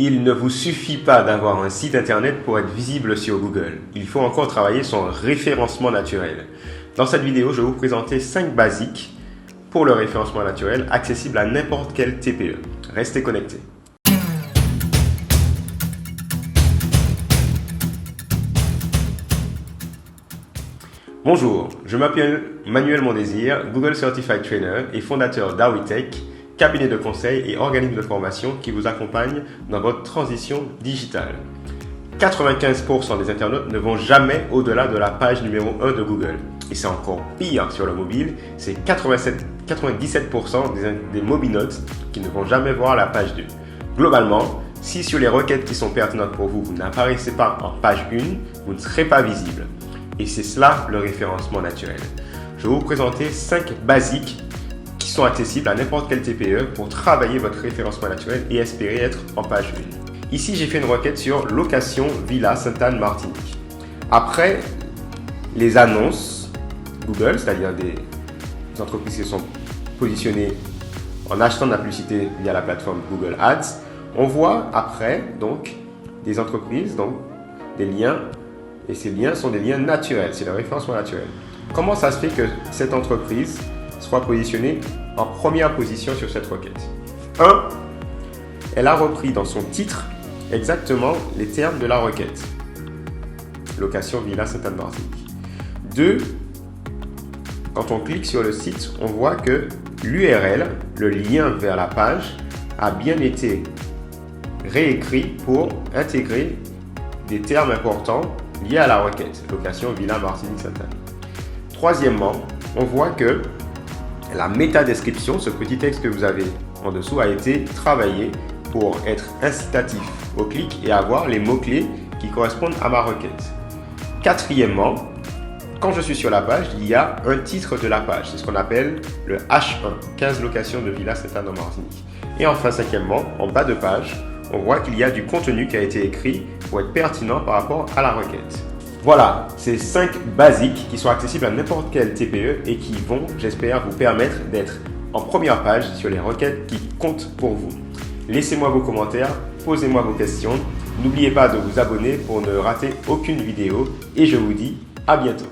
Il ne vous suffit pas d'avoir un site internet pour être visible sur Google. Il faut encore travailler son référencement naturel. Dans cette vidéo, je vais vous présenter 5 basiques pour le référencement naturel accessible à n'importe quel TPE. Restez connectés. Bonjour, je m'appelle Manuel Mondésir, Google Certified Trainer et fondateur d'Awitech, cabinet de conseil et organisme de formation qui vous accompagne dans votre transition digitale. 95% des internautes ne vont jamais au-delà de la page numéro 1 de Google. Et c'est encore pire sur le mobile, c'est 97% des mobinotes qui ne vont jamais voir la page 2. Globalement, si sur les requêtes qui sont pertinentes pour vous, vous n'apparaissez pas en page 1, vous ne serez pas visible. Et c'est cela le référencement naturel. Je vais vous présenter 5 basiques qui sont accessibles à n'importe quel TPE pour travailler votre référencement naturel et espérer être en page 1. Ici, j'ai fait une requête sur location Villa Sainte-Anne-Martinique. Après les annonces Google, c'est-à-dire des entreprises qui sont positionnées en achetant de la publicité via la plateforme Google Ads, on voit après donc des entreprises, donc des liens, et ces liens sont des liens naturels, c'est le référencement naturel. Comment ça se fait que cette entreprise soit positionnée en première position sur cette requête? 1. Elle a repris dans son titre exactement les termes de la requête. Location Villa Sainte-Anne-Martinique. 2. Quand on clique sur le site, on voit que l'URL, le lien vers la page, a bien été réécrit pour intégrer des termes importants liés à la requête. Location Villa Martinique Sainte-Anne. Troisièmement, on voit que la métadescription, ce petit texte que vous avez en dessous, a été travaillé pour être incitatif au clic et avoir les mots-clés qui correspondent à ma requête. Quatrièmement, quand je suis sur la page, il y a un titre de la page. C'est ce qu'on appelle le H1, 15 locations de Villa Sainte-Anne en Martinique. Et enfin, cinquièmement, en bas de page, on voit qu'il y a du contenu qui a été écrit pour être pertinent par rapport à la requête. Voilà, ces 5 basiques qui sont accessibles à n'importe quel TPE et qui vont, j'espère, vous permettre d'être en première page sur les requêtes qui comptent pour vous. Laissez-moi vos commentaires, posez-moi vos questions. N'oubliez pas de vous abonner pour ne rater aucune vidéo et je vous dis à bientôt.